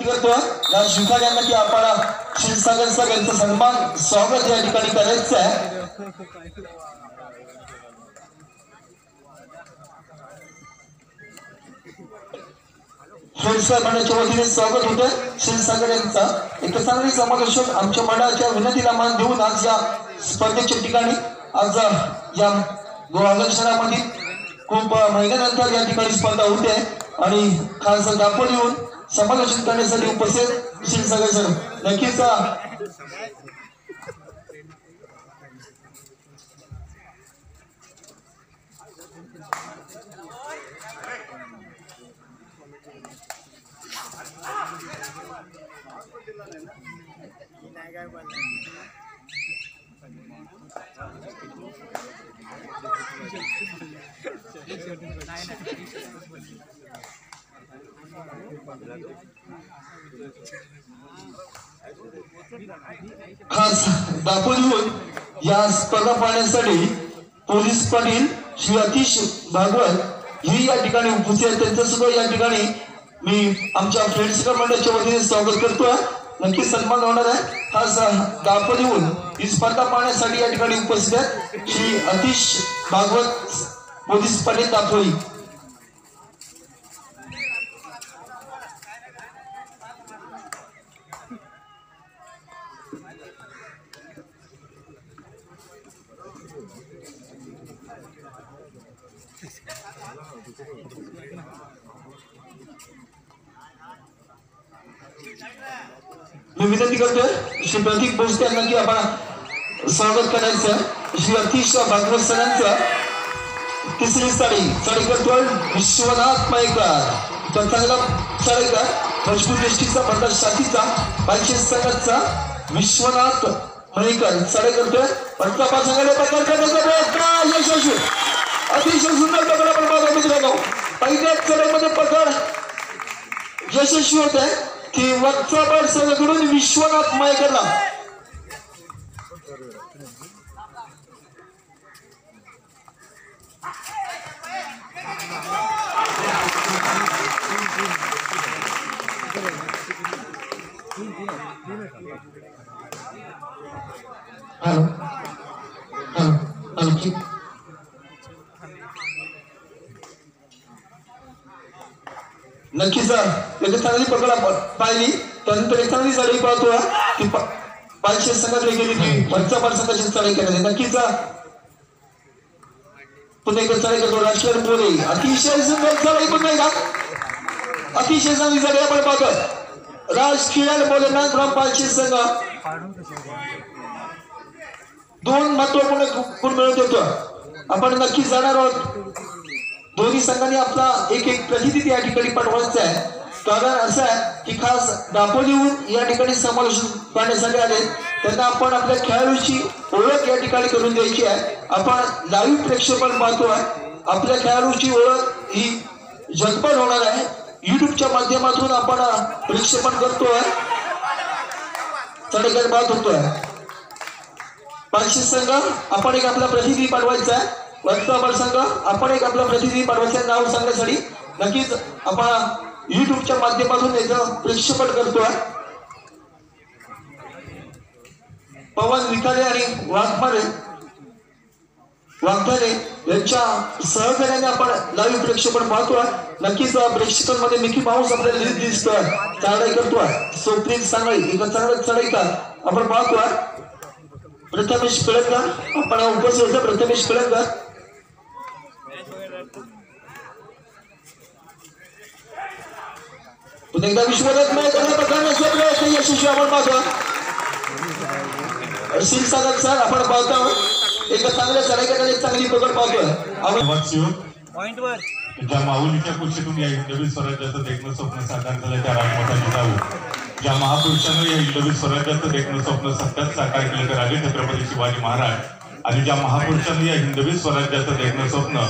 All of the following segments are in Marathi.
करतो या शिवकाळ यांना की आपण क्षीरसागर सर यांचा सन्मान स्वागत या ठिकाणी करायचं आहे। क्षीरसागर मंडळाच्या वतीने स्वागत होतं क्षीरसागर यांचा। एक चांगली समालोचक आमच्या मंडळाच्या विनंतीला मान देऊन आज या स्पर्धेच्या ठिकाणी आज या गोवागर्षणामध्ये खूप महिन्यानंतर या ठिकाणी स्पर्धा होते आणि खास दापोली येऊन समालोचन करण्यासाठी उपस्थित क्षीरसागर सर नक्कीच खास दापोलीहून या स्पर्धा पाहण्यासाठी पोलीस पाटील श्री अतिश भागवत ही या ठिकाणी उपस्थित आहेत। त्यांचं सुद्धा या ठिकाणी मी आमच्या फ्रेंड्स मंडळाच्या वतीने स्वागत करतोय। नक्की सन्मान होणार आहे। खास दापोलीहून ही स्पर्धा पाहण्यासाठी या ठिकाणी उपस्थित आहेत श्री अतिश भागवत पोलीस पाटील दापोली। मी विनंती करतोय श्री प्रतीक भोसले यांना की आपण स्वागत करायचं। श्री अतिश भागवत सरांचं तिसरी साडी करतोय विश्वनाथ मयेकर। तर चांगला साडीकर भोजपूर डिस्ट्रिक्टचा भंडार शाखीचा 500 संघाचा विश्वनाथ मयेकर साडी करतोय। पंचापात संघाला पकड करण्याचा प्रयत्न यशस्वी अतिशय सुंदर पकड आपण बघा मित्रांनो। पहिल्याच चढाईमध्ये पकड यशस्वी होत आहे की वरचा पाठ संघाकडून विश्वनाथ मयेकरला हॅलो नक्कीच त्याची चांगली पकड पाहिली। त्यानंतर एक चांगली चढाई पाहतो की 500 संघातली गेली ती वरच्या पाठ संघाची चढाई करायची। नक्कीच पुन्हा एक चढाई करतो राजकीय बोले अतिशय सुंदर चढाई पण नाही का अतिशय चांगली चढाई आपण पाहतो। राजकीय बोलेंना ग्राम 500 संघ 2 महत्वपूर्ण गुण मिळवत होतो। आपण नक्की जाणार आहोत। दोन्ही संघांनी आपला एक प्रतिनिधी या ठिकाणी पाठवायचा आहे। कारण असं आहे की खास दापोलीहून या ठिकाणी समालोचन करण्यासाठी आले। त्यांना आपण आपल्या खेळाडूची ओळख या ठिकाणी करून द्यायची आहे। आपण लाईव्ह प्रेक्षेपण पाहतोय। आपल्या खेळाडूची ओळख ही जगभर होणार आहे। युट्यूबच्या माध्यमातून आपण प्रेक्षेपण करतोय चढाई पाहत होतोय। 500 संघ आपण एक आपला प्रतिनिधी पाठवायचा आहे। वरचा संघ आपण एक आपला प्रतिनिधी पाठवायचा नाव सांगण्यासाठी नक्कीच आपण युट्यूबच्या माध्यमातून याचं प्रेक्षेपण करतोय। पवन विकारे आणि वाघमारे यांच्या सहकार्याने आपण लाईव्ह प्रेक्षेपण पाहतोय। नक्कीच प्रेक्षकांमध्ये मिकी माऊस आपल्याला दिसतोय चढाई करतोय। सुप्रीत सांगळी एक चांगला चढाई का आपण पाहतोय। प्रथमेश पिळकर आपण उपस्थित होतो। प्रथमेश पिळकर पुन्हा एकदा विश्वनाथ मयेकरला पकडण्याचा प्रयत्न यशस्वी आपण पाहतो। क्षीरसागर सर आपण पाहतो एक चांगल्या चढाई करण्याची चांगली पकड पाहतोय। पॉइंटवर ज्या माऊलीच्या कुशीतून या हिंदवी स्वराज्याचं देखणं स्वप्न साकार झालं त्या राजमाता जिजाऊ ज्या महापुरुषांनी या हिंदवी स्वराज्याचं देखणं स्वप्न सत्यात साकार केलं तर राजे छत्रपती शिवाजी महाराज आणि ज्या महापुरुषांनी या हिंदवी स्वराज्याचं देखणं स्वप्न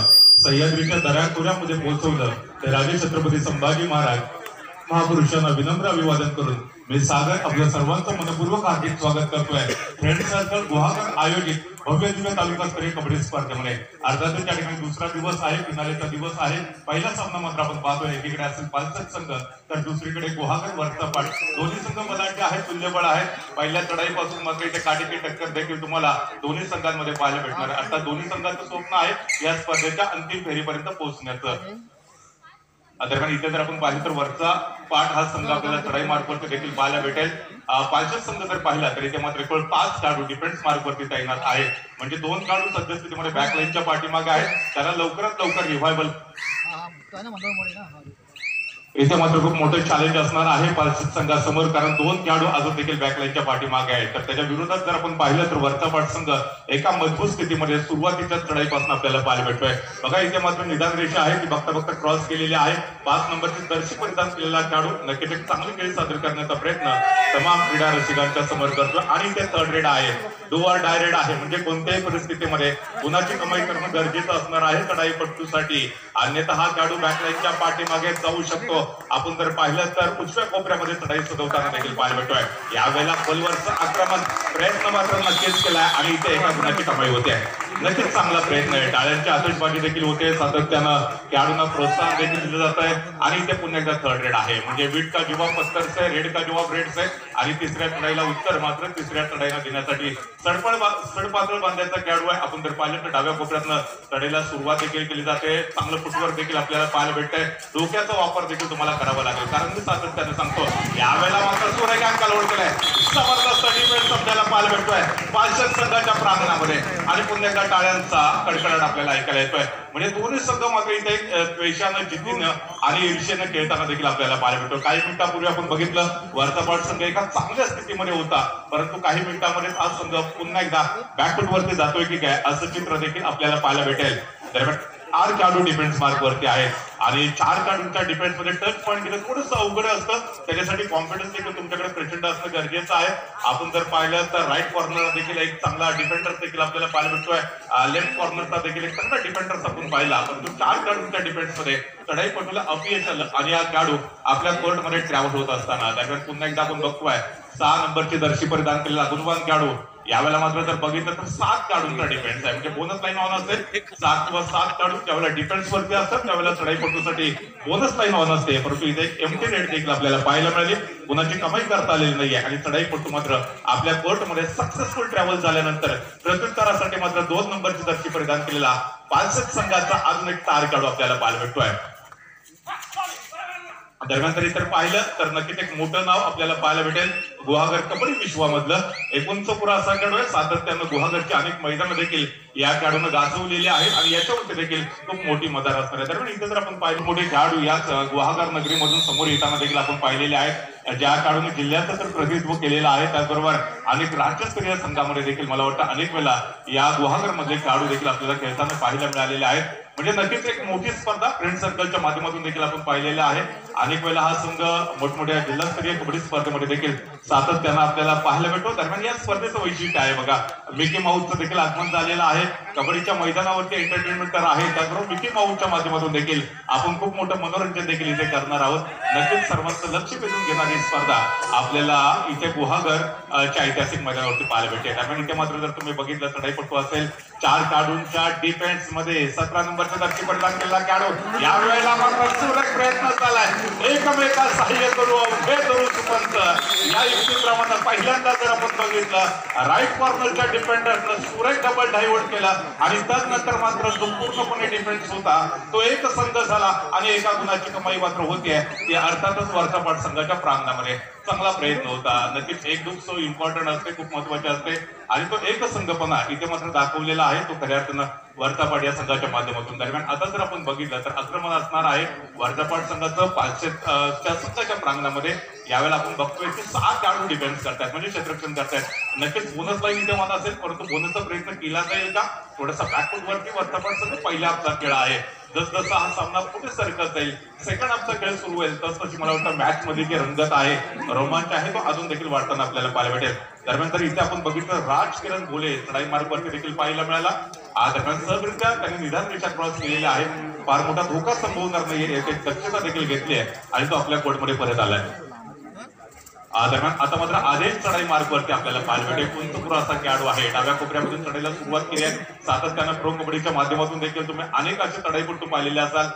सह्याद्रीच्या दऱ्याखोऱ्यामध्ये पोहोचवलं ते राजे छत्रपती संभाजी महाराज महापुरुषांना विनम्र अभिवादन करून मी सागर आपल्या सर्वांचं मनपूर्वक हार्दिक स्वागत करतोय फ्रेंड सर्कल गुहागर आयोजित भव्य दिव्य तालुकास्तरीय कबड्डी स्पर्धेमध्ये अर्थातच त्या ठिकाणी दुसरा दिवस आहे, फिनालेचा दिवस आहे. पहिला सामना मात्र आपण पाहतोय, एकीकडे असेल पालसट संघ तर दुसरीकडे गुहागर वरचा पाठ. दोन्ही संघ बलाढ्य आहेत, तुल्यबळ आहेत. पहिल्या चढाईपासून मात्र इथे काटेकी टक्कर देखील तुम्हाला दोन्ही संघांमध्ये पाहायला भेटणार आहे. अर्थात दोन्ही संघांचं स्वप्न आहे या स्पर्धेच्या अंतिम फेरीपर्यंत पोहोचण्याचं. दरम्यान इथे जर आपण पाहिलं तर वरचा पाठ हा संघ आपल्याला चढाई मार्कवरती देखील पाहायला भेटेल. पालसट संघ जर पाहिला तर इथे मात्र एकूण 5 खेळाडू डिफेन्स मार्कवरती तैनात आहेत. म्हणजे 2 खेळाडू सद्यस्थितीमध्ये बॅकलाईनच्या पाठीमागे आहेत. त्याला लवकरात लवकर रिव्हायबल इथे मात्र खूप मोठं चॅलेंज असणार आहे पालसट संघासमोर, कारण 2 खेळाडू अजून देखील बॅकलाईनच्या पाठीमागे आहेत. तर त्याच्या विरोधात जर आपण पाहिलं तर वरचा पाठ संघ एका मजबूत स्थितीमध्ये सुरुवातीच्या चढाईपासून आपल्याला पाहायला भेटतोय. बघा इथे मात्र निदान रेषा आहे ती बघता बघता क्रॉस केलेली आहे. 5 नंबरची जर्सी परिधान केलेला खेळाडू नक्कीच एक चांगली खेळ सादर करण्याचा प्रयत्न तमाम क्रीडा रसिकांच्या समोर करतोय. आणि ते थर्ड रेड आहे, डू ऑर डाय रेड आहे. म्हणजे कोणत्याही परिस्थितीमध्ये गुणाची कमाई करणं गरजेचं असणार आहे चढाईपटूसाठी, अन्यथा हा खेळाडू बॅकलाईनच्या पाठीमागे जाऊ शकतो. आपण जर पाहिलं तर उजव्या कोपऱ्यामध्ये चढाई सजवताना देखील पाहायला भेटतोय. यावेळेला खोलवरचं आक्रमण प्रयत्न मात्र नक्कीच केलाय आणि इथे एका गुणाची कमाई होते. नक्कीच चांगला प्रयत्न आहे. टाळ्यांची आतषबाजी देखील होते, सातत्यानं खेळाडूंना प्रोत्साहन देखील दिलं जात आहे. आणि इथे पुन्हा एकदा थर्ड रेड आहे, म्हणजे बीट का जवाब पत्तर से, रेड का जवाब रेड से. आणि तिसऱ्या चढाईला उत्तर मात्र तिसऱ्या चढाईला देण्यासाठी सडपातळ बांधायचा खेळाडू आहे. आपण जर पाहिलं तर डाव्या कोपऱ्यातनं चढाईला सुरुवात देखील केली जाते. चांगलं फुटवर्क देखील आपल्याला पाहायला भेटतंय. डोक्याचा वापर देखील तुम्हाला करावा लागेल, कारण मी सातत्याने सांगतो यावेळेला मात्र सुरेखान कालवड केलाय. जबरदस्त डिफेन्स आपल्याला पाहायला भेटतोय पालसट संघाच्या प्रांगणामध्ये. आणि पुन्हा एकदा टाळ्यांचा कडकडाट आपल्याला ऐकायला येतोय. म्हणजे दोन्ही संघ मात्र इथे द्वेषानं, जिद्दीनं आणि ईर्ष्येनं खेळताना देखील आपल्याला पाहायला भेटतो. काही मिनिटांपूर्वी आपण बघितलं वरचा पाठ संघ एका चांगल्या स्थितीमध्ये होता, परंतु काही मिनिटांमध्ये हा संघ पुन्हा एकदा बॅकफूट वरती जातोय की काय असं चित्र देखील आपल्याला पाहायला भेटेल. दरम्यान 4 खेळाडू डिफेन्स मार्क वरती आहेत आणि 4 खेळाडूंच्या डिफेन्स मध्ये टच पॉईंट घेणं थोडंसं अवघड असतं. त्याच्यासाठी कॉन्फिडन्स देखील तुमच्याकडे प्रचंड असणं गरजेचं आहे. आपण जर पाहिलं तर राईट कॉर्नर देखील एक चांगला डिफेंडर देखील आपल्याला पाहायला भेटतोय. लेफ्ट कॉर्नरचा देखील एक चांगला डिफेंडर आपण पाहिला, परंतु 4 खेळाडूंच्या डिफेन्स मध्ये चढाईपटूला अपयश आलं आणि हा खेळाडू आपल्या कोर्टमध्ये ट्रॅव्हल होत असताना दरम्यान पुन्हा एकदा आपण बघतोय 6 नंबरची जर्सी परिधान केलेला गुणवान खेळाडू. यावेळेला मात्र जर बघितलं तर 7 खेळाडूंचा डिफेन्स आहे, म्हणजे बोनस लाईन ऑन असेल. 7 किंवा 7 खेळाडू ज्यावेळेला डिफेन्स वरती असतात त्यावेळेला चढाईपटूसाठी बोनस लाईन ऑन असते, परंतु इथे एक एम्प्टी रेट देखील आपल्याला पाहायला मिळाली. गुणाची कमाई करता आलेली नाहीये आणि चढाईपटू मात्र आपल्या कोर्टमध्ये सक्सेसफुल ट्रॅव्हल झाल्यानंतर प्रत्युत्तरासाठी मात्र 2 नंबरची जर्सी परिधान केलेला पालसट संघाचा अजून एक तार खेळाडू आपल्याला पाहायला भेटतोय. दरम्यान तरी तर पाहिलं तर नक्कीच एक मोठं नाव आपल्याला पाहायला भेटेल गुहागर कबड्डी विश्वामधलं. 19 पुरा असा खेळाडू आहे. सातत्यानं गुहागरची अनेक मैदानं देखील या खेळाडूनं गाजवलेली आहेत आणि याच्यावरती देखील खूप मोठी मदार असणार आहे. दरम्यान इथे जर आपण पाहिलं मोठे खेळाडू याच गुहागर नगरीमधून समोर येताना देखील आपण पाहिलेले आहेत. ज्या खेळाडूने जिल्ह्याचं तर प्रतिनिधित्व केलेलं आहे, त्याचबरोबर अनेक राज्यस्तरीय संघामध्ये देखील मला वाटतं अनेक वेळा या गुहागर मधले खेळाडू देखील आपल्याला खेळताना पाहायला मिळालेले आहेत. म्हणजे नक्कीच एक मोठी स्पर्धा फ्रेंड सर्कलच्या माध्यमातून देखील आपण पाहिलेला आहे. अनेक वेळेला हा संघ मोठमोठ्या जिल्हास्तरीय कबड्डी स्पर्धेमध्ये देखील सातत्यानं आपल्याला पाहायला भेटतो. दरम्यान या स्पर्धेचं वैशिष्ट्य आहे बघा, मिकी माऊसचं देखील आगमन झालेलं आहे. कबड्डीच्या मैदानावरती एंटरटेनमेंट तर आहे, त्याचबरोबर मिकी माऊसच्या माध्यमातून देखील आपण खूप मोठं मनोरंजन देखील इथे करणार आहोत. नक्कीच सर्वांचं लक्ष वेधून घेणारी स्पर्धा आपल्याला इथे गुहागरच्या ऐतिहासिक मैदानावरती पाहायला भेटेल. दरम्यान इथे मात्र जर तुम्ही बघितलं चढाईपटू असेल 4 खेळाडूंच्या डिफेन्स मध्ये 17 नंबरचा जर्सी परिधान केलेला खेळाडू. यावेळेला मात्र सुरेख प्रयत्न झालाय, एकमेका सहाय्य करू अवघे करू सुपंत या युक्तीप्रमाणे पहिल्यांदा जर आपण बघितलं राईट कॉर्नरच्या डिफेंडरनं सुरेख डबल डायव्हर्ट केला आणि त्यानंतर मात्र जो पूर्णपणे डिफेन्स होता तो एक संघ झाला आणि एका गुणाची कमाई मात्र होतीये. ती अर्थातच वरचा पाठ संघाच्या प्रांगणामध्ये चांगला प्रयत्न होता. नक्कीच एक दुःख सो इम्पॉर्टंट असते, खूप महत्वाचे असते आणि तो एक संघपणा इथे मात्र दाखवलेला आहे तो खऱ्या अर्थानं वरचापाट या संघाच्या माध्यमातून. दरम्यान आता जर आपण बघितलं तर आक्रमण असणार आहे वरचापाट संघाचं पालसटच्या संघाच्या प्रांगणामध्ये. यावेळेला आपण बघतोय की 6 खेळाडू डिफेन्स करतात, म्हणजे क्षेत्ररक्षण करतात. नक्कीच बोनस लाईन इथे मान असेल, परंतु बोनसचा प्रयत्न केला जाईल का? थोडासा बॅकफूट वरती वरचापाट संघ पहिल्या हाफचा खेळ आहे. जसजसा हा सामना पुढे सरकत जाईल, सेकंड हाफचा खेळ सुरू होईल, तसतशी मला वाटतं मॅच मध्ये जी रंगत आहे, रोमांच आहे, तो अजून देखील वाढताना आपल्याला पाहायला भेटेल. दरम्यान तर इथे आपण बघितलं राज किरण बोले चढाई मार्गवरती देखील पाहायला मिळाला. दरम्यान सहजरित्या त्यांनी निदान रेषा क्रॉस केलेले आहे. फार मोठा धोका संभवणार नाहीये याची दक्षता देखील घेतली आहे आणि तो आपल्या कोर्टमध्ये परत आलाय. दरम्यान आता मात्र आदेश चढाई मार्गवरती आपल्याला पाहायला भेटेल. कुंतपुर असा खेळाडू आहे. डाव्या कोपऱ्यामधून चढाईला सुरुवात केली आहे. सातत्यानं प्रो कबड्डीच्या माध्यमातून देखील तुम्ही अनेक असे चढाईपट्टू पाहिलेले असाल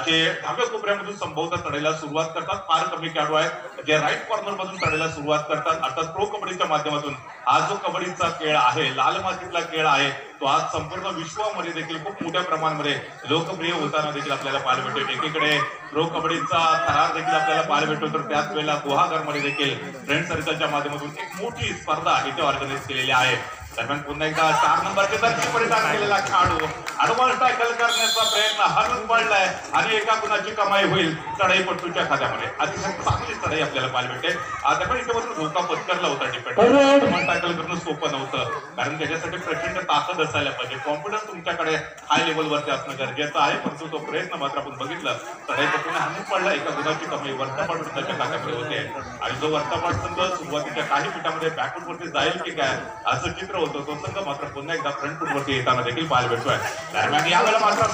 जे डाव्या कोपऱ्यामधून संभवतः चढाईला सुरुवात करतात. फार कमी खेळाडू आहेत जे राईट कॉर्नर मधून चढाईला सुरुवात करतात. अर्थात प्रो कबड्डीच्या माध्यमातून हा जो कबड्डीचा खेळ आहे, लाल मातीतला खेळ आहे, तो आज संपूर्ण विश्वामध्ये देखील खूप मोठ्या प्रमाणामध्ये लोकप्रिय होताना देखील आपल्याला पाहायला भेटेल. एकीकडे प्रो कबड्डीचा थरार देखील आपल्याला पाहायला भेटतो, तर त्याच वेळेला गुहागरमध्ये देखील फ्रेंड सर्कलच्या माध्यमातून एक मोठी स्पर्धा इथे ऑर्गनाईज केलेली आहे. दरम्यान पुन्हा एकदा 4 नंबरचे दर्शी परिधान केलेला खेळाडू ऍडव्हान्स टॅकल करण्याचा प्रयत्न हरवून पडलाय आणि एका गुणाची कमाई होईल चढाईपट्टूच्या खात्यामध्ये. अतिशय चांगली चढाई आपल्याला पाहायला भेटेल. आता पण इथे बसून धोका पत्करला होता डिपेंड. ऍडव्हान्स टॅकल करणं सोपं नव्हतं, कारण त्याच्यासाठी प्रचंड ताकद असायला पाहिजे. कॉन्फिडन्स तुमच्याकडे हाय लेवलवरती असणं गरजेचं आहे. परंतु तो प्रयत्न मात्र आपण बघितलं, चढाईपट्टूने हरवून पडला. एका गुणाची कमाई वर्तपाट त्याच्या खात्यामध्ये होते आणि जो वर्तपाट संघ सुरुवातीच्या काही मिनिटांमध्ये बॅकवर्ड वरती जाईल की काय असं चित्र होतं. तो संघ मात्र पुन्हा एकदा फ्रंट फूट वरती येताना देखील पाहायला भेटतोय. दरम्यान यावेळेला मात्र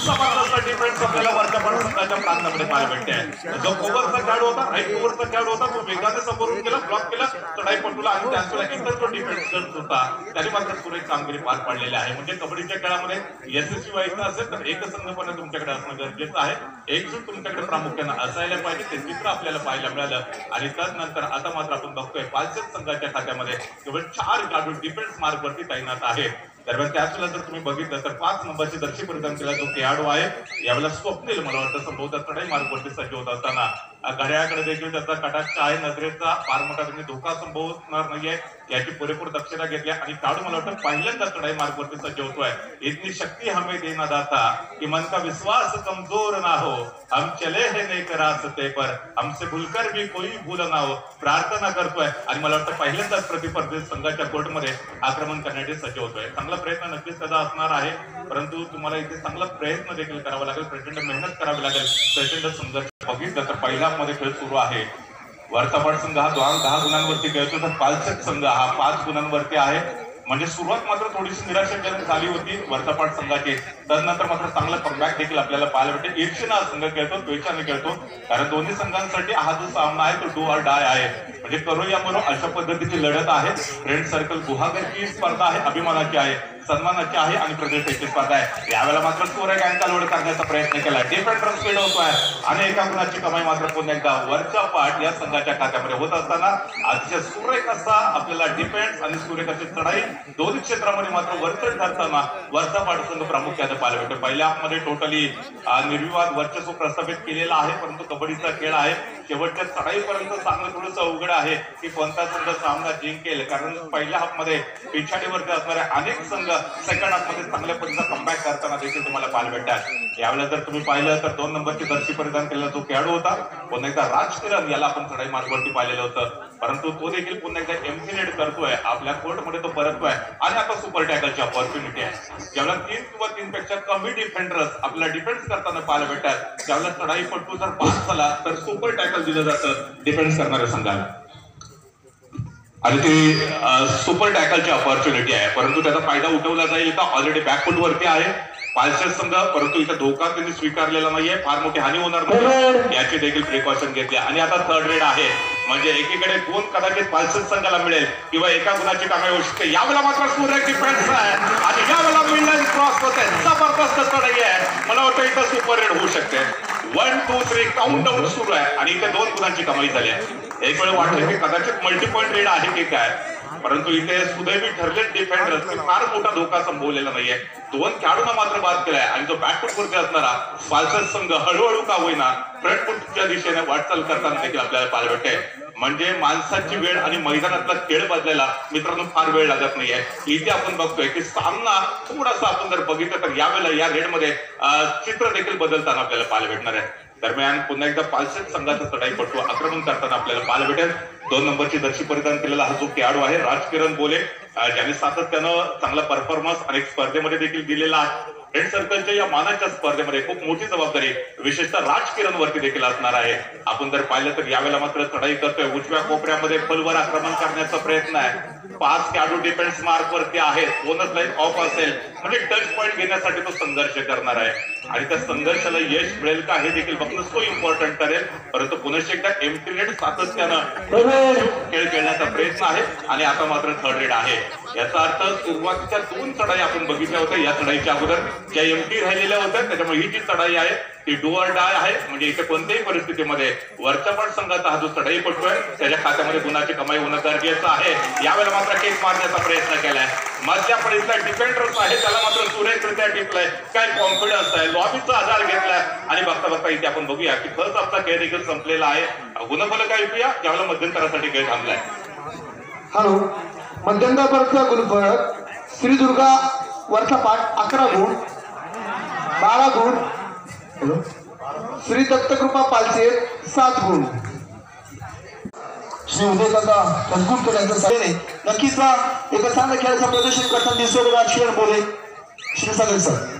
जबरदस्त डिफेन्स आपल्याला वर्तपाट संघाच्या प्रांतामध्ये पाहायला भेटते. जो कोवरचा खेळाडू होता, राईट कोवरचा खेळाडू होता, तो वेगाने समोरून गेला, ब्लॉक केला चढाईपट्टूला आणि त्याच वेळेला इतर जो डिफेन्स करत होता त्याने मात्र सुरेख कामगिरी पार पाडलेली आहे. म्हणजे कबड्डीच्या खेळामध्ये यशस्वी व्हायचं असेल तर एकसंघपणे तुमच्याकडे असणं गरजेचं आहे. एकजूट तुमच्याकडे प्रामुख्याने असायला पाहिजे. ते चित्र आपल्याला पाहायला मिळालं आणि त्यानंतर आता मात्र आपण बघतोय पालचंद संघाच्या खात्यामध्ये केवळ 4 खेळाडू डिफेन्स मार्कवरती तैनात आहे. दरम्यान त्याच वेळेला जर तुम्ही बघितलं तर 5 नंबरची दर्शी परिधान केला जो खेळाडू आहे यावेळेला स्वप्नील मला वाटतं संभवतः चढाई मार्गवरती सज्ज होत असताना घड्याळाकडे देखील त्याचा कटाक्ष आहे. नजरेचा फार मोठा त्यांनी धोका संभवणार नाहीये याची पुरेपूर दक्षता घेतली आणि खेळाडू मला वाटतं पहिल्यांदा चढाई मार्गवरती सज्ज होतोय. इतनी शक्ती हमें देना दाता कि मन का विश्वास कमजोर ना हो, हम चले है नेक रास्ते पर, हमसे भूलकर भी कोई भूल ना हो, प्रार्थना करतोय आणि मला वाटतं पहिल्यांदाच प्रतिस्पर्धी संघाच्या कोर्टमध्ये आक्रमण करण्यासाठी सज्ज होतोय. चांगला प्रयत्न नक्कीच त्याचा असणार आहे, परंतु तुम्हाला इथे चांगला प्रयत्न देखील करावा लागेल, प्रचंड मेहनत करावी लागेल, प्रचंड संघर्ष. बघितलं तर पहिल्या मध्ये खेळ सुरू आहे. वर्तपाट संघ हा 10 गुणांवरती खेळतो तर पालचंद संघ हा 5 गुणांवरती आहे. म्हणजे सुरुवात मात्र थोडीशी निराशाजनक झाली होती वर्तपाट संघाची. त्यानंतर मात्र चांगला कमबॅक देखील आपल्याला पाहायला भेटेल. ईर्ष्येने हा संघ खेळतो, द्वेषाने खेळतो, कारण दोन्ही संघांसाठी हा जो सामना आहे तो डू ऑर डाय आहे. म्हणजे करो या मरो अशा पद्धतीची लढत आहे. फ्रेंड सर्कल गुहागरची स्पर्धा आहे, अभिमानाची आहे, सन्मानाची आहे आणि प्रतिष्ठेची स्पर्धा आहे. यावेळेला मात्र सुरेख अँका लोड करण्याचा प्रयत्न केला. डिफेंडर स्पीड होतोय आणि एका गुणाची कमाई मात्र पुन्हा एकदा वरचा पाठ या संघाच्या खात्यामध्ये होत असताना अतिशय सुरेख असा आपल्याला डिफेन्स आणि सुरेख अशी चढाई दोन्ही क्षेत्रामध्ये मात्र वरचढ ठरताना वरचा पाठ संघ प्रामुख्याने पाहायला भेटतो. पहिल्या मध्ये टोटली निर्विवाद वर्चस्व प्रस्थापित केलेला आहे, परंतु कबड्डीचा खेळ आहे. शेवटच्या चढाईपर्यंत सांगणं थोडंसं अवघड आहे की कोणता संघ सामना जिंकेल, कारण पहिल्या हाफमध्ये पिछाडीवरती असणाऱ्या अनेक संघ सेकंड हाफ मध्ये चांगल्या पद्धतीचा कमबॅक करताना देखील तुम्हाला पाहायला भेटतात. यावेळेला जर तुम्ही पाहिलं तर 2 नंबरची दर्शी परिधान केलेला जो खेळाडू होता पुन्हा एकदा राजकिरण याला आपण चढाई मार्गवरती पाहिलेलं होतं, परंतु तो देखील पुन्हा एकदा एम्फिलेट करतोय, आपल्या कोर्टमध्ये तो परततोय आणि आता सुपर टॅकलची ऑपॉर्च्युनिटी आहे. ज्यावेळेला 3 किंवा 3 पेक्षा कमी डिफेंडर्स आपल्याला डिफेन्स करताना पाहायला भेटतात, त्यावेळेला चढाईपट्टू जर पास झाला तर सुपर टॅकल दिलं जातं डिफेन्स करणाऱ्या संघाला आणि ती सुपर टॅकलची ऑपॉर्च्युनिटी आहे. परंतु त्याचा फायदा उठवला जाईल का ऑलरेडी बॅकफूट वरती आहे पालचंद संघ, परंतु इथं धोका त्यांनी स्वीकारलेला नाहीये, फार मोठी हानी होणार नाही याची देखील प्रिकॉशन घेतली आणि आता थर्ड रेड आहे. म्हणजे एकीकडे 2 कदाचित पालचंद संघाला मिळेल किंवा एका गुणाची कमाई होऊ शकते. यावेळेला मात्र सुरेख डिफेन्स आहे आणि यावेळेला मिडलाईन क्रॉस होते, जबरदस्त चढाई आहे. मला वाटतं इथं सुपर रेड होऊ शकते. 1 2 3 काउंट डाऊन सुरू आहे आणि इथे 2 गुणांची कमाई झाली आहे. एक वेळ वाटलं की कदाचित मल्टी पॉईंट रेड आहे की काय, परंतु इथे सुदैवी ठरले डिफेंडर्स फार मोठा धोका संभवलेला नाहीये. 2 खेळाडूंना मात्र बाद केलाय आणि जो बॅकफूट वरती असणारा पालचंद संघ हळूहळू का होईना फ्रंटफूटच्या दिशेने वाटचाल करताना देखील आपल्याला पाहायला भेटते. म्हणजे माणसाची वेळ आणि मैदानातला खेळ बदलायला मित्रांनो फार वेळ लागत नाहीये. इथे आपण बघतोय की सामना थोडासा आपण जर बघितलं तर यावेळेला या रेडमध्ये चित्र देखील बदलताना आपल्याला पाहायला भेटणार आहे. दरम्यान पुन्हा एकदा पालचंद संघाचा चढाईपट्टू आक्रमण करताना आपल्याला पाहायला भेटेल. 2 नंबरची दर्शी परिधान केलेला हा जो खेळाडू आहे राजकिरण बोले, ज्याने सातत्यानं चांगला परफॉर्मन्स अनेक स्पर्धेमध्ये देखील दिलेला आहे. फ्रेंड सर्कलच्या या मानाच्या स्पर्धेमध्ये खूप मोठी जबाबदारी विशेषतः राजकिरण वरती देखील असणार आहे. आपण जर पाहिलं तर यावेळेला मात्र चढाई करतोय, उजव्या कोपऱ्यामध्ये फलवर आक्रमण करण्याचा प्रयत्न आहे. 5 खेळाडू डिफेन्स मार्क वरती आहेत, बोनस लाईन ऑफ असेल म्हणजे टच पॉईंट घेण्यासाठी तो संघर्ष करणार आहे. आणि त्या संघर्षाला यश मिळेल का हे देखील बघणं सो इम्पॉर्टंट ठरेल. परंतु पुन्हा एकदा एम्प्टी रेड सातत्यानं खेळ खेळण्याचा प्रयत्न आहे आणि आता मात्र थर्ड रेड आहे. याचा अर्थ सुरुवातीच्या 2 चढाई आपण बघितल्या होत्या. या चढाईच्या अगोदर ज्या एम्प्टी राहिलेल्या होत्या त्याच्यामुळे ही जी चढाई आहे ती डू ऑर डाय आहे. म्हणजे इथे कोणत्याही परिस्थितीमध्ये वरच्या पाठ संघाचा हा जो चढाई पडतोय त्याच्या खात्यामध्ये गुणाची कमाई होणं गरजेचं आहे. यावेळेला मात्र केक मारण्याचा प्रयत्न केलाय. मधल्या पडीतला डिफेंडर्स आहे त्याला मात्र सुरेखरित्या टिपलाय. काय कॉन्फिडन्स आहे, लॉबीचा आधार घेतलाय आणि बघता बघता इथे आपण बघूया की खरंच आपला खेळ देखील संपलेला आहे. गुणफलक ऐकूया यावेळेला मध्यंतरासाठी खेळ थांबलाय. हॅलो, मध्यंतरापर्यंत गुणफलक श्रीदुर्गा वरचा पाठ 11 गुण, 12 गुण. श्री दत्तकृपा पालचे 7 गुण. श्री उदयकाका कंकुटकर यांचं सारे नक्कीच एका चांगल्या खेळाचं प्रदर्शन करताना दिसतो राजकीय बोले श्रीसागर सर.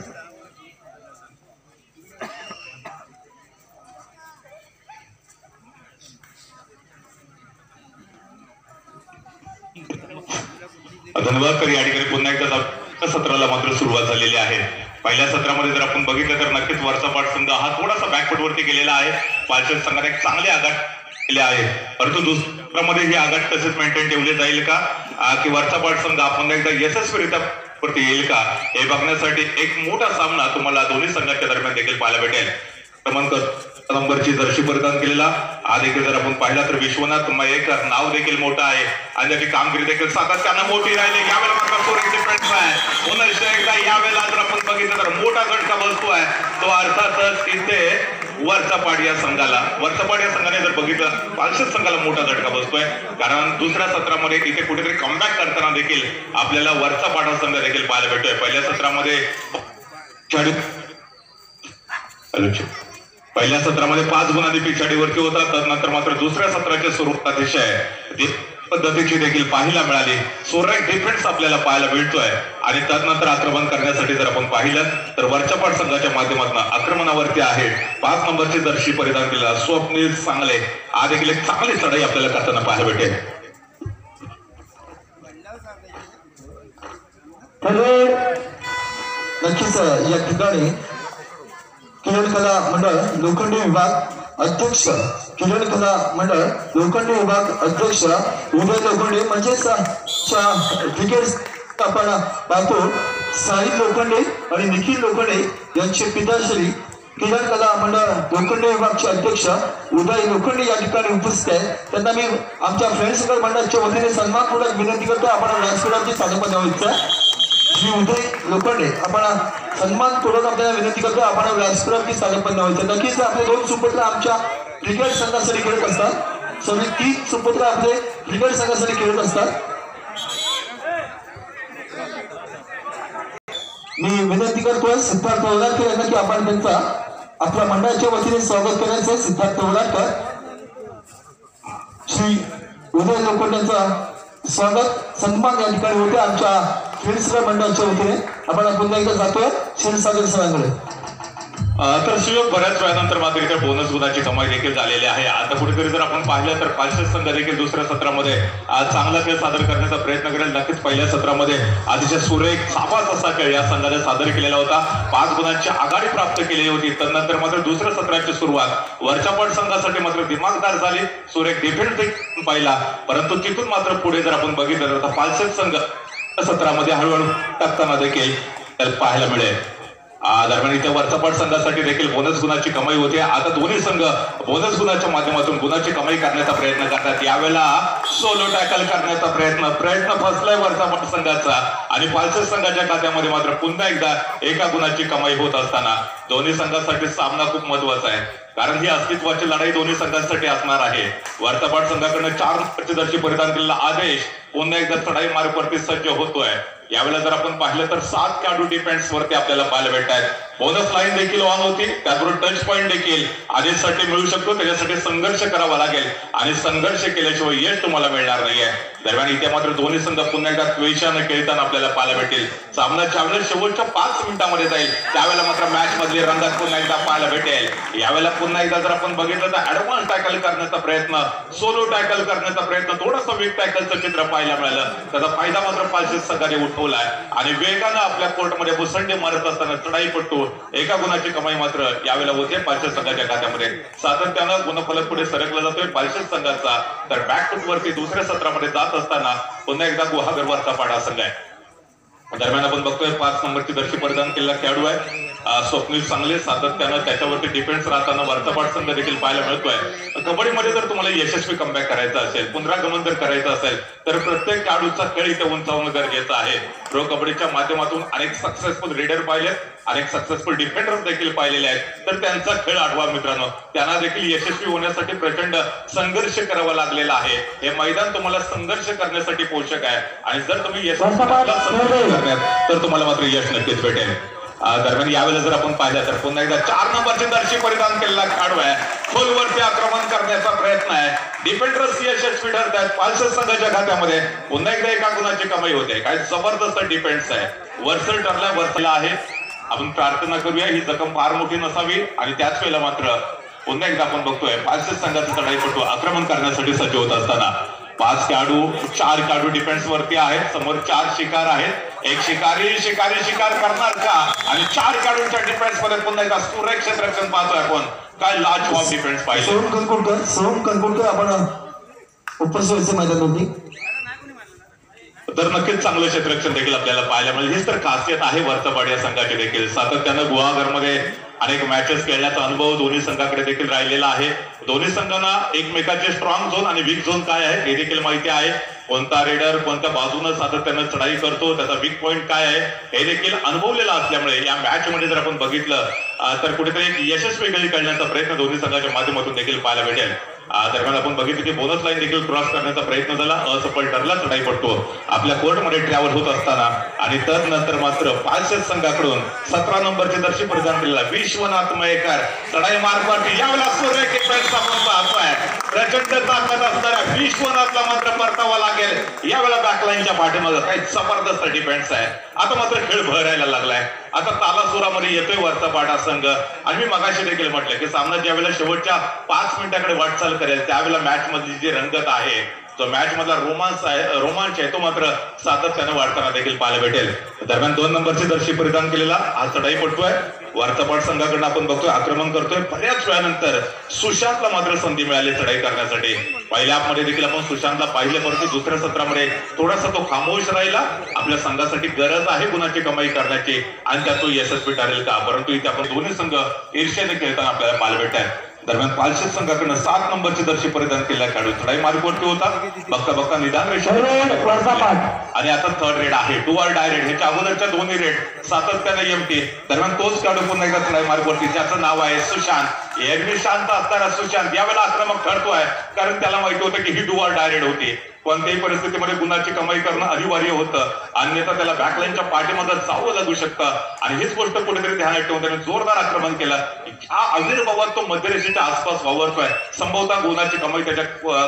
धन्यवाद. तर या ठिकाणी पुन्हा एकदा सत्राला मात्र सुरुवात झालेली आहे. पहिल्या सत्रामध्ये जर आपण बघितलं तर नक्कीच वरचा पाठ संघ हा थोडासा बॅकफुटवरती गेलेला आहे. पालचंद संघाने एक चांगली आघात केली आहे. परंतु दुसऱ्यामध्ये ही आघात तसेच मेंटेन ठेवली जाईल का की वरचा पाठ संघ आपण एकदा यशस्वीरित्या वरती येईल का हे बघण्यासाठी एक मोठा सामना तुम्हाला दोन्ही संघाच्या दरम्यान देखील पाहायला भेटेल. क्रमांक नंबरची जर्सी परिधान केलेला हा देखील जर आपण पाहिला तर विश्वनाथ मयेकर नाव देखील मोठं आहे आणि त्याची कामगिरी देखील सातत्यानं मोठी राहिली. यावेळेला मात्र सुरेख डिफेन्स आहे. पुन्हा एकदा यावेळेला जर आपण बघितलं तर मोठा झटका बसतोय तो अर्थातच इथे वरचापाड या संघाने जर बघितलं पालशेत संघाला मोठा झटका बसतोय. कारण दुसऱ्या सत्रामध्ये इथे कुठेतरी कमबॅक करताना देखील आपल्याला वरचापाड हा संघ देखील पाहायला भेटतोय. पहिल्या सत्रामध्ये 5 गुणांनी पिछाडीवरती होता. त्यानंतर मात्र दुसऱ्या सत्राच्या स्वरूपात अतिशय पद्धतीची देखील पाहायला मिळाली. सुरेख डिफेन्स आपल्याला पाहायला मिळतोय आणि त्यानंतर आक्रमण करण्यासाठी जर आपण पाहिलं तर वरचापाड संघाच्या माध्यमातून आक्रमणावरती आहे 5 नंबरची जर्सी परिधान केलेला स्वप्नील सांगले हा देखील एक चांगली चढाई आपल्याला करताना पाहायला भेटेल. नक्कीच या ठिकाणी किरण कला मंडळ लोखंडी विभाग अध्यक्ष किरण कला मंडळ लोखंडी विभाग अध्यक्ष उदय लोखंडे म्हणजेच क्रिकेट आपण पाहतो साहिल लोखंडे आणि निखिल लोखंडे यांचे पिताश्री किरण कला मंडळ लोखंडे विभागचे अध्यक्ष उदय लोखंडे या ठिकाणी उपस्थित आहेत. त्यांना मी आमच्या फ्रेंड्स मंडळाच्या वतीने सन्मानपूर्वक विनंती करतो आपण व्यासपीठावरती सादर द्यावं. श्री उदय लोखंडे आपण सन्मानपूर्वक आपल्याला विनंती करतो आपण व्यासपीठावरती सादर द्यावं. नक्कीच आपले 2 सुपुत्र आमच्या क्रिकेट संघासाठी खेळत असतात. सगळे 3 सुपुत्र आपले क्रिकेट संघासाठी खेळत असतात. मी विनंती करतोय सिद्धार्थ वलाटकर यांना की आपण त्यांचा आपल्या मंडळाच्या वतीने स्वागत करायचं. सिद्धार्थ वलाटकर श्री उदय लोखंडेंचा स्वागत सन्मान या ठिकाणी होते आमच्या खेळसर मंडळाच्या वतीने. आपण पुन्हा एकदा जातोय क्षीरसागर सरांकडे. तर शिवक बऱ्याच वेळानंतर मात्र इथे बोनस गुणाची कमाई देखील झालेली आहे. आता कुठेतरी जर आपण पाहिलं तर पालशेत संघ देखील दुसऱ्या सत्रामध्ये चांगला खेळ सादर करण्याचा प्रयत्न करेल. नक्कीच पहिल्या सत्रामध्ये अतिशय सुरेख सापाच असा खेळ या संघाने सादर केलेला होता. 5 गुणांची आघाडी प्राप्त केली होती. त्यानंतर मात्र दुसऱ्या सत्राची सुरुवात वरचापाड संघासाठी मात्र दिमागदार झाली. सुरेख डिफेन्स देखील पाहिला परंतु तिथून मात्र पुढे जर आपण बघितलं तर पालशेत संघ सत्रामध्ये हळूहळू टाकताना देखील पाहायला मिळेल. दरम्यान इथे वरचापाड संघासाठी देखील बोनस गुणाची कमाई होते. आता दोन्ही संघ बोनस गुणाच्या माध्यमातून गुणाची कमाई करण्याचा प्रयत्न करतात. यावेळेला सोलो टॅकल करण्याचा प्रयत्न फसलाय वरचापाड संघाचा आणि पालशेत संघाच्या खात्यामध्ये मात्र पुन्हा एकदा एका गुणाची कमाई होत असताना दोन्ही संघांसाठी सामना खूप महत्वाचा आहे. कारण ही अस्तित्वाची लढाई दोन्ही संघांसाठी असणार आहे. वरचापाड संघाकडनं 4 नंबरची जर्सी परिधान केलेला आदेश पुन्हा एकदा चढाई मार्गावरती सज्ज होतोय. यावेळेला जर आपण पाहिलं तर 7 खेळाडू डिफेन्स वरती आपल्याला पाहायला भेटतात. बोनस लाईन देखील ऑन होती. त्याचबरोबर टच पॉईंट देखील आदेशसाठी मिळू शकतो. त्याच्यासाठी संघर्ष करावा लागेल आणि संघर्ष केल्याशिवाय यश तुम्हाला मिळणार नाहीये. दरम्यान इथे मात्र दोन्ही संघ पुन्हा एकदा द्वेषानं खेळताना आपल्याला पाहायला भेटेल. सामना ज्यावेळेला शेवटच्या 5 मिनिटांमध्ये जाईल त्यावेळेला मात्र मॅच मधली रंगत पुन्हा एकदा पाहायला भेटेल. यावेळेला पुन्हा एकदा जर आपण बघितलं तर ऍडव्हान्स टॅकल करण्याचा प्रयत्न सोलो टॅकल करण्याचा प्रयत्न थोडासा वीक टॅकलचं चित्र पाहायला मिळालं. त्याचा फायदा मात्र पालशेत संघाने संपवलाय आणि वेगानं आपल्या कोर्टमध्ये मुसंडी मारत असताना चढाईपट्टू एका गुणाची कमाई मात्र यावेळेला होते पालशेत संघाच्या खात्यामध्ये. सातत्यानं गुणफलक पुढे सरकला जातोय पालशेत संघाचा. तर बॅकफूट वरती दुसऱ्या सत्रामध्ये जात असताना पुन्हा एकदा गुहागर वरचा पाडा संघ आहे. दरम्यान आपण बघतोय 5 नंबरची दर्शी परिधान केलेला खेळाडू आहे स्वप्नील चांगले. सातत्यानं त्याच्यावरती डिफेन्स राहताना वरचा संघ देखील पाहायला मिळतोय. कबड्डीमध्ये जर तुम्हाला यशस्वी कमबॅक करायचं असेल, पुनरागमन जर करायचं असेल तर प्रत्येक खेळाडूचा खेळ इथे उंचावणं गरजेचं आहे. प्रो कबड्डीच्या माध्यमातून अनेक सक्सेसफुल रीडर पाहिलेत, अनेक सक्सेसफुल डिफेंडर देखील पाहिलेले आहेत. तर त्यांचा खेळ आठवा मित्रांनो. त्यांना देखील यशस्वी होण्यासाठी प्रचंड संघर्ष करावा लागलेला आहे. हे मैदान तुम्हाला संघर्ष करण्यासाठी पोषक आहे आणि जर तुम्ही यशस्वी करण्यात तर तुम्हाला मात्र यश नक्कीच भेटेल. दरम्यान यावेळेला जर आपण पाहिलं तर पुन्हा एकदा 4 नंबरची दर्शी परिधान केलेला खेळाडू आहे. खोलवरती आक्रमण करण्याचा प्रयत्न आहे. डिफेंडर्स यशस्वी ठरत आहेत पालशेत संघाच्या खात्यामध्ये. पुन्हा एकदा एका गुणाची कमाई होते. काय जबरदस्त डिफेन्स आहे. वरसल ठरला वरसला आहे. आपण प्रार्थना करूया ही जखम फार मोठी नसावी आणि त्याच वेळेला मात्र पुन्हा एकदा आपण बघतोय पालशेत संघाचा चढाईपटू आक्रमण करण्यासाठी सज्ज होत असताना 4 खेळाडू डिफेन्स वरती आहेत. समोर 4 शिकार आहेत. एक शिकारी शिकार करणार का आणि 4 खेळाडूंच्या डिफेन्स मध्ये पुन्हा एकदा सुरेख क्षेत्ररक्षण पाहतोय आपण. काय लाजवाब डिफेन्स पाहिजे. सोहम कणकोटकर आपण उपस्थित मैदानावरती तर नक्कीच चांगलं क्षेत्ररक्षण देखील आपल्याला पाहायला मिळेल. हीच तर खासियत आहे वरचपाड या संघाची देखील. सातत्यानं गुहागरमध्ये अनेक मॅचेस खेळण्याचा अनुभव दोन्ही संघाकडे देखील राहिलेला आहे. दोन्ही संघांना एकमेकांचे स्ट्रॉंग झोन आणि वीक झोन काय आहे हे देखील माहिती आहे. कोणता रेडर कोणत्या बाजूने सातत्यानं चढाई करतो, त्याचा वीक पॉइंट काय आहे हे देखील अनुभवलेला असल्यामुळे या मॅच मध्ये जर आपण बघितलं तर कुठेतरी एक यशस्वी गडी काढण्याचा प्रयत्न दोन्ही संघाच्या माध्यमातून देखील पाहायला भेटेल. दरम्यान आपण बघितलं की बोनस लाईन देखील क्रॉस करण्याचा प्रयत्न झाला. असफल ठरला. चढाई पडतो आपल्या कोर्टमध्ये ट्रॅव्हल होत असताना आणि तदनंतर मात्र पालशेत संघाकडून 17 नंबरचे दर्शी परिधान केलेला विश्वनाथ मयेकर चढाई मार्फत यावेळेला सुरेख डिफेन्स आपण पाहतोय. प्रचंड ताकद असणाऱ्या विश्वनाथला मात्र परतावा लागेल. यावेळेला बॅकलाईनच्या पाठीमागे काही जबरदस्त डिफेन्स आहे. आता मात्र खेळ भरायला लागलाय. आता तालासुरामध्ये येतोय वरचा पाडा संघ आणि मी मगाशी देखील म्हटलं की सामना ज्यावेळेला शेवटच्या 5 मिनिटाकडे वाटचाल करेल त्यावेळेला मॅच मधली जी रंगत आहे तो मॅच मधला रोमांच आहे तो मात्र सातत्याने वाढताना देखील पाहायला भेटेल. दरम्यान 2 नंबरची दर्शी परिधान केलेला हा चढाई पटतोय. वरचपाट संघाकडून आपण बघतोय आक्रमण करतोय. बऱ्याच वेळानंतर सुशांतला मात्र संधी मिळाली चढाई करण्यासाठी. पहिल्या मध्ये देखील आपण सुशांतला पाहिले, परंतु दुसऱ्या सत्रामध्ये थोडासा तो खामोश राहिला. आपल्या संघासाठी गरज आहे गुणाची कमाई करण्याची आणि त्यात तो यशस्वी ठरेल का, परंतु इथे आपण दोन्ही संघ ईर्ष्याने खेळताना आपल्याला पाहायला भेटतात. दरम्यान पालशेत संघाकडनं 7 नंबरची दर्शी परिधान केलेला खेळाडू चढाई मार्गवरती होता. बघता निदान आणि आता 3rd रेड आहे. 2 ऑर डाय रेड. ह्याच्या अगोदरच्या दोन्ही रेड सातत्याने एमटी. दरम्यान तोच खेळाडू पुन्हा एकदा चढाई मार्गवरती ज्याचं नाव आहे सुशांत. एरवी शांत असणारा सुशांत यावेळेला आक्रमक ठरतोय कारण त्याला माहिती होतं की ही 2 ऑर डाय रेड होती. कोणत्याही परिस्थितीमध्ये गुणाची कमाई करणं अनिवार्य होतं अन्यथा त्याला बॅकलाईनच्या पाठीमध्ये जावं लागू शकतं आणि हीच गोष्ट कुठेतरी ध्यानात ठेवून त्याने जोरदार आक्रमण केलं. हा आविर्भावात तो मध्यरेषेच्या आसपास वावरतोय. संभवतः गुणाची कमाई त्याच्या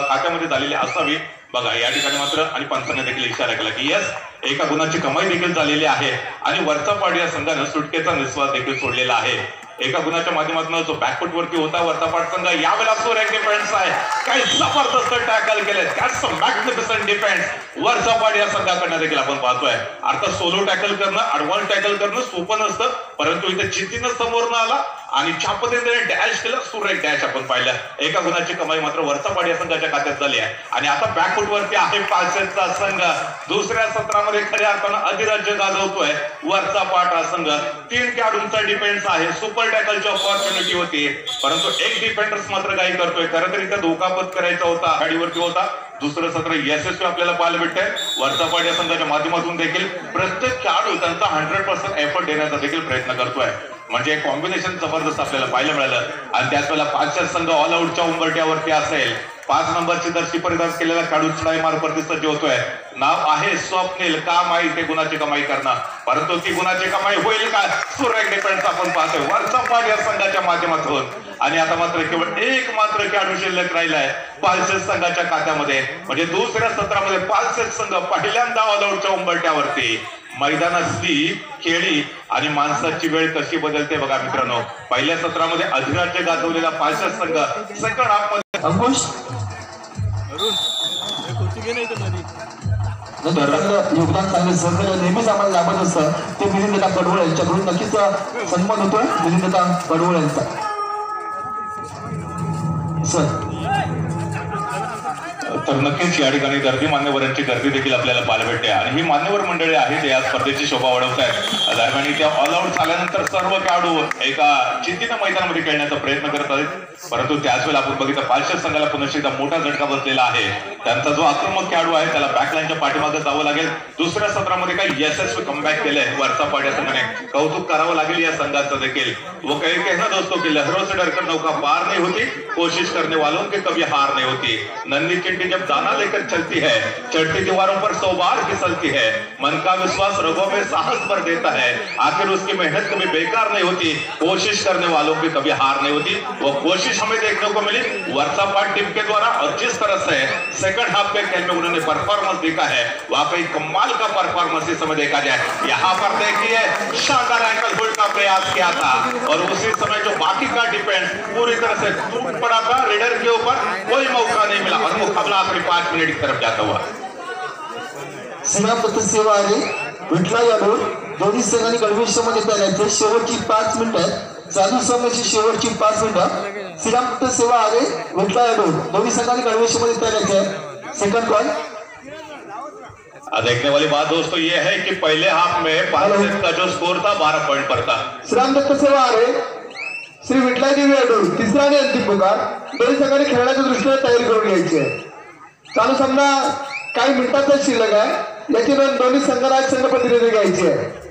खात्यामध्ये झालेली असावी. बघा या ठिकाणी मात्र आणि पंचाने देखील इशारा केला की यस एका गुणाची कमाई देखील झालेली आहे आणि वरचा पाड या संघानं सुटकेचा निस्वास देखील सोडलेला आहे. एका गुणाच्या माध्यमातून जो बॅकफूट वरती होता वरचा पाठ संघ यावेळेला सुरेख डिफेन्स आहे. काही जबरदस्त टॅकल केले. त्याच मॅग्निफिसंट डिफेन्स वरचा पाठ या संघाकडनं देखील आपण पाहतोय. अर्थात सोलो टॅकल करणं ऍडव्हान्स टॅकल करणं सोपं नसतं, परंतु इथे चित्तीनं समोर न आला आणि ज्या पद्धतीने डॅश केलं सुरेख डॅश आपण पाहिलं. एका गुणाची कमाई मात्र वरचा पाड या संघाच्या खात्यात झाली आहे आणि आता बॅकफूट वरती आहे पालशेतचा संघ. दुसऱ्या सत्रामध्ये खऱ्या अर्थानं अधिराज्य गाजवतोय वरचा पाठ हा संघ. 3 खेळाडूंचा डिफेन्स आहे. सुपर टॅकलची ऑपॉर्च्युनिटी होती परंतु एक डिफेंडर्स मात्र काही करतोय. खरं तर इथं धोका पत्करायचा होता, गाडीवरती होता. दुसरं सत्र यशस्वी आपल्याला पाहायला भेटतंय. वरचा पाड या संघाच्या माध्यमातून देखील प्रत्येक खेळाडू त्यांचा 100% एफर्ट देण्याचा देखील प्रयत्न करतोय. म्हणजे कॉम्बिनेशन जबरदस्त आपल्याला पाहायला मिळालं आणि त्याच वेळेला पालशेत संघ ऑल आउटच्या उंबरट्यावरती असेल. 5 नंबरची दर्शी परिधान केलेला खेळाडू चढाई मार्फत सज्ज होतोय. नाव आहे स्वप्नील. का माहिती गुणाची कमाई करणं, परंतु ती गुणाची कमाई होईल का सुरेख डिफेन्स आपण पाहतोय वरचा पाड या संघाच्या माध्यमातून. आणि आता मात्र केवळ एक मात्र खेळाडू शिल्लक राहिलाय पालशेत संघाच्या खात्यामध्ये. म्हणजे दुसऱ्या सत्रामध्ये पालशेत संघ पहिल्यांदा ऑल आउटच्या उंबरट्यावरती. मैदानातली खेळी आणि माणसाची वेळ कशी बदलते बघा मित्रांनो. पहिल्या सत्रामध्ये अधिराज्य गाजवलेला पालशेत संघ सेकंड हाफ मध्ये चांगलं योगदान चांगलं सहकार्य नेहमीच आम्हाला लाभत असतं ते मिलिंददा पडवळ यांच्याकडून नक्कीच सन्मान होतोय मिलिंददा पडवळ यांचा सर. तर नक्कीच या ठिकाणी गर्दी मान्यवरांची गर्दी देखील आपल्याला पाहायला भेटते आणि ही मान्यवर मंडळी आहेत या स्पर्धेची शोभा वाढवत आहेत. दरम्यान त्या ऑल आउट झाल्यानंतर सर्व खेळाडू एका चिंतीनं मैदानामध्ये खेळण्याचा प्रयत्न करत आहेत. परंतु त्याच वेळेला आपण बघितलं पालशेर संघाला पुन्हा एकदा मोठा झटका बसलेला आहे. त्यांचा जो आक्रमक खेळाडू आहे त्याला बॅकलाईनच्या पाठीमागे जावं लागेल. दुसऱ्या सत्रामध्ये काही यशस्वी कमबॅक केलंय वरचा पाड्या संघाने. कौतुक करावं लागेल या संघाचं देखील. वो कहीं कहना दोस्तों की लहरों से डरकर नौका पार नहीं होती, कोशिश करने वालों की कभी हार नहीं होती. नन्ही चिंटी जब दाना लेकर चलती है, चढ़ती दीवारों पर 100 बार फिसलती है. मन का विश्वास रगों में साहस भर देता है. आखिर उसकी मेहनत कभी बेकार नहीं होती, कोशिश करने वालों की कभी हार नहीं होती. वो कोशिश हमें देखने को मिली वर्षापाठ टीम के द्वारा और जिस तरह से सेकंड हाफ के खेल में उन्होंने परफॉर्मेंस दिखा है वाकई कमाल का परफॉर्मेंस इस समय देखा जाए. यहाँ पर देखिए शानदार एंकल होल्ड का प्रयास किया था और उसी समय जो बाकी का डिफेंस पूरी तरह से टूट पड़ा था रेडर के ऊपर, कोई मौका नहीं मिला और मुकाबला आखिरी 5 मिनट की तरफ जाता हुआ. सेनापती सेवा आहे विठला यादव दोन्ही संघांनी गडविष्यामध्ये तयार शेवटची 5 मिनिटं चालू सामन्याची शेवटची 5 मिनिटं. श्रीरामदत्त सेवा आहे विठला यादव दोन्ही संघांनी गडविष्यामध्ये तयार आहे. Second call. देखने वाली बात दोस्तों ये है कि पहले हाफ में पालसेट का जो स्कोर था 12 पॉइंट पर था. श्रीरामदत्त सेवा आहे श्री विठलादेवी यादव तिसरा आणि अंतिम पुकार. दोन्ही संघांनी खेळण्याच्या दृष्टीने तयारी करून घ्यायची आहे. चालू सामना काही मिनिटांचा शिल्लक आहे. याची नोंद दोन्ही संघांना संघ प्रतिनिधी घ्यायची आहे.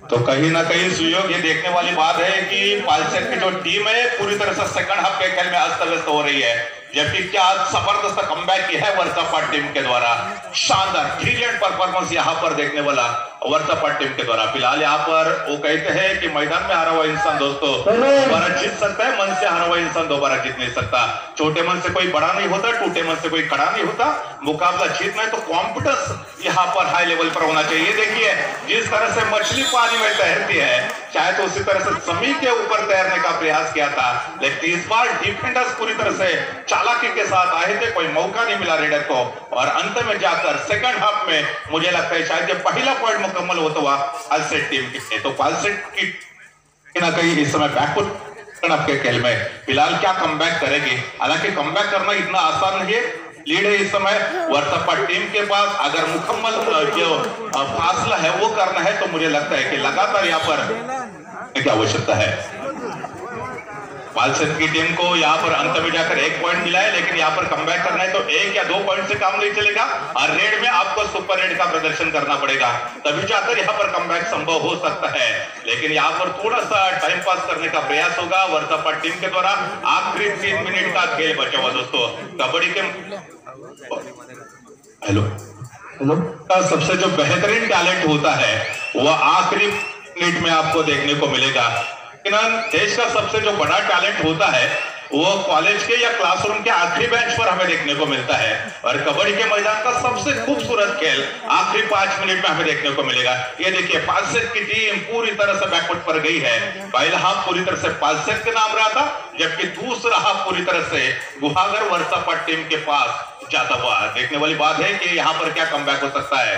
तो कहीं ना कहीं सुयोग ये देखने वाली बात है कि पालसेट की जो टीम है पूरी तरह से सेकंड हाफ के खेल में अस्त व्यस्त हो रही है. जबकि क्या जबरदस्त कमबैक की है वर्षापाठ टीम के द्वारा. शानदार ब्रिलियंट परफॉर्मेंस यहाँ पर देखने वाला वर्षापाठ टीम के द्वारा. फिलहाल यहाँ पर वो कहते हैं कि मैदान में हारा हुआ इंसान दोस्तों दोबारा जीत सकता है, मन से हारा हुआ इंसान दोबारा जीत नहीं सकता. छोटे मन से कोई बड़ा नहीं होता, टूटे मन से कोई खड़ा नहीं होता. मुकाबला जीतना है तो कॉन्फिडेंस यहाँ पर हाई लेवल पर होना चाहिए. देखिए जिस तरह से मछली पानी में तैरती है चाहे तो उसी तरह से जमीन के ऊपर तैरने का प्रयास किया था, लेकिन इस बार डिफेंडर्स पूरी तरह से चालाकी के साथ आए थे. कोई मौका नहीं मिला रेडर को और अंत में जाकर सेकंड हाफ में मुझे लगता है शायद ये पहला पॉइंट मुकम्मल होता हुआ पालसेट टीम के. तो पालसेट की ना कहीं इस समय बैकफुट आपके खेल में फिलहाल क्या कमबैक करेगी. हालांकि कमबैक करना इतना आसान नहीं है. लीड है इस समय वर्षापाठ टीम के पास. अगर मुकम्मल जो फासला है वो करना है तो मुझे लगता है कि लगातार यहाँ पर क्या आवश्यकता है. पालसेट की टीम को यहाँ पर अंत में जाकर 1 पॉइंट मिला है, लेकिन यहाँ पर कमबैक करना है तो 1 या 2 पॉइंट से काम नहीं चलेगा और रेड में आपको सुपर रेड का प्रदर्शन करना पड़ेगा, तभी जाकर यहाँ पर कमबैक संभव हो सकता है. लेकिन यहाँ पर थोड़ा सा टाइम पास करने का प्रयास होगा वर्षापाठ टीम के द्वारा. आखिरी 3 मिनट का खेल बचा हुआ दोस्तों. कबड्डी के हेलो का सबसे जो बेहतरीन टैलेंट होता है वह आखिरी मिनट में आपको देखने को मिलेगा. देश का सबसे जो बड़ा टैलेंट होता है वो कॉलेज के या क्लासरूम के आखिरी बेंच पर हमें देखने को मिलता है और कबड्डी के मैदान का सबसे खूबसूरत खेल आखिरी 5 मिनट में हमें देखने को मिलेगा. ये देखिए पालसेट की टीम पूरी तरह से बैकवर्ड पर गई है. पहला हाफ पूरी तरह से पालसेट के नाम रहा था, जबकि दूसरा हाफ पूरी तरह से गुहागर वर्षापाठ टीम के पास जाता हुआ. देखने वाली बात है कि यहाँ पर क्या कमबैक हो सकता है.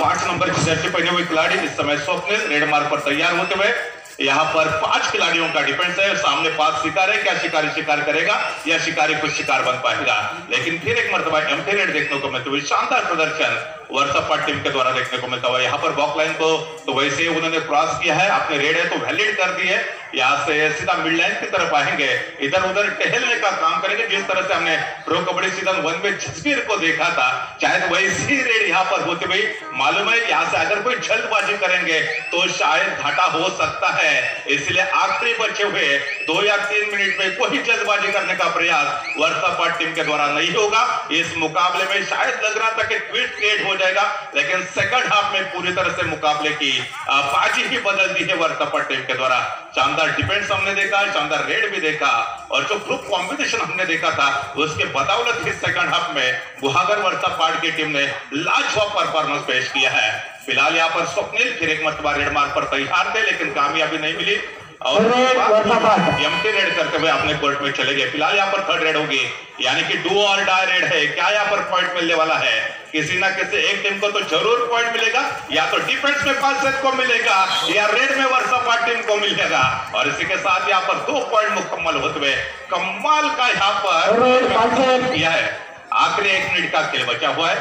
5 नंबर की जर्सी पहने हुए खिलाड़ी इस समय स्वप्निल रेड मार्क पर तैयार होते हुए. यहाँ पर 5 खिलाड़ियों का डिफेंस है. सामने 5 शिकार है. क्या शिकारी शिकार करेगा या शिकारी कुछ शिकार बन पाएगा. लेकिन फिर एक मर्तबा एम्प्टी रेड देखने को मिलते हुए शानदार प्रदर्शन वर्षापाठ टीम के द्वारा देखने को मिलता हुआ. यहाँ पर बॉक लाइन को तो वैसे उन्होंने क्रॉस किया है, अपने रेड है तो वैलिड कर दी है. यहाँ से सीधा मिड लाइन की तरफ आएंगे, इधर उधर टहलने का काम करेंगे. जिस तरह से हमने प्रो कबड्डी सीजन 1 में जसवीर को देखा था शायद वैसी रेड यहाँ पर होती हुई मालूम है. यहाँ से अगर कोई जल्दबाजी करेंगे तो शायद घाटा हो सकता है. इसलिए आखिरी बचे हुए 2 या 3 मिनट में कोई जल्दबाजी करने का प्रयास वर्षापाठ टीम के द्वारा नहीं होगा. इस मुकाबले में शायद लग रहा था कि ट्विस्ट क्रिएट हो जाएगा, लेकिन सेकंड हाफ में पूरी तरह से मुकाबले की बाजी ही बदल दी है वर्षापाठ टीम के द्वारा. शानदार डिफेंस हमने देखा, शानदार रेड भी देखा और जो ग्रुप कॉम्बिनेशन हमने देखा था उसके बदौलत ही सेकंड हाफ में गुहागर वर्षापाठ की टीम ने लाजवाब परफॉर्मेंस पेश किया है. फिलहाल यहाँ पर स्वप्निल फिर एक मरतबा रेड मार्क पर तैयार थे, लेकिन कामयाबी नहीं मिली. और एम्प्टी रेड करते हुए अपने कोर्ट में चले गए। फिलहाल यहाँ पर थर्ड रेड होगी, यानी कि डू और डाई रेड है। क्या यहाँ पर पॉइंट मिलने वाला है? किसी ना किसी एक टीम को तो जरूर पॉइंट मिलेगा, या तो डिफेंस में पालसेट को मिलेगा या रेड में वर्षापात टीम को मिलेगा। और इसी के साथ यहाँ पर 2 पॉइंट मुकम्मल होते हुए कमाल का यहाँ पर किया है। आखिरी 1 मिनट का खेल बचा हुआ है।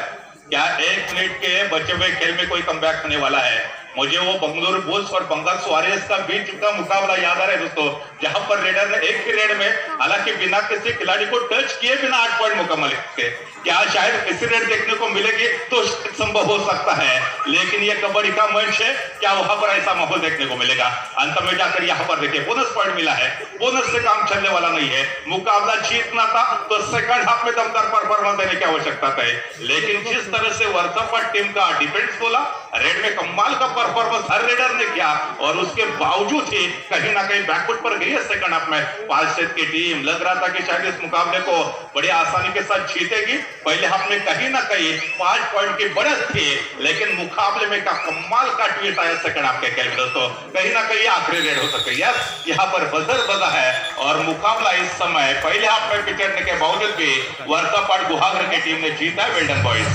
क्या 1 मिनट के बचे हुए खेल में कोई कमबैक होने वाला है? मुझे वो बंगलुरु बुल्स और बंगाल सुआरेस का बीच का मुकाबला याद आ रहा है दोस्तों, जहां पर रेडर ने एक ही रेड में हालांकि बिना किसी खिलाड़ी को टच किए बिना 8 पॉइंट मुकम्मल किए। क्या शायद किसी रेड देखने को मिलेगी तो संभव हो सकता है, लेकिन ये कबड्डी का मंच है, क्या वहां पर ऐसा माहौल देखने को मिलेगा? अंत में जाकर यहाँ पर देखिए बोनस पॉइंट मिला है। बोनस से काम चलने वाला नहीं है। मुकाबला जीतना था तो सेकंड हाफ में दमदार परफॉर्मेंस देने की आवश्यकता थी, लेकिन जिस तरह से वर्षापात टीम का डिफेंस बोला, रेड में कमाल का परफॉर्मेंस हर रेडर ने किया और उसके बावजूद ही कहीं ना कहीं बैकफुट पर गई है सेकंड हाफ में पालसेट की टीम। लग रहा था कि शायद इस मुकाबले को बड़ी आसानी के साथ जीतेगी। पहले हाफ में कहीं ना कहीं 5 पॉइंट की बढ़त थी, लेकिन मुकाबले में का कमाल का ट्वीट आया सेकंड हाफ के खेल में दोस्तों। कहीं ना कहीं आखिरी रेड हो सकती है। यस, यहाँ पर बजर बजा है और मुकाबला इस समय पहले हाफ में पिछड़ने के बावजूद भी वर्षापात गुहागर की टीम ने जीता है। वेल डन बॉयज।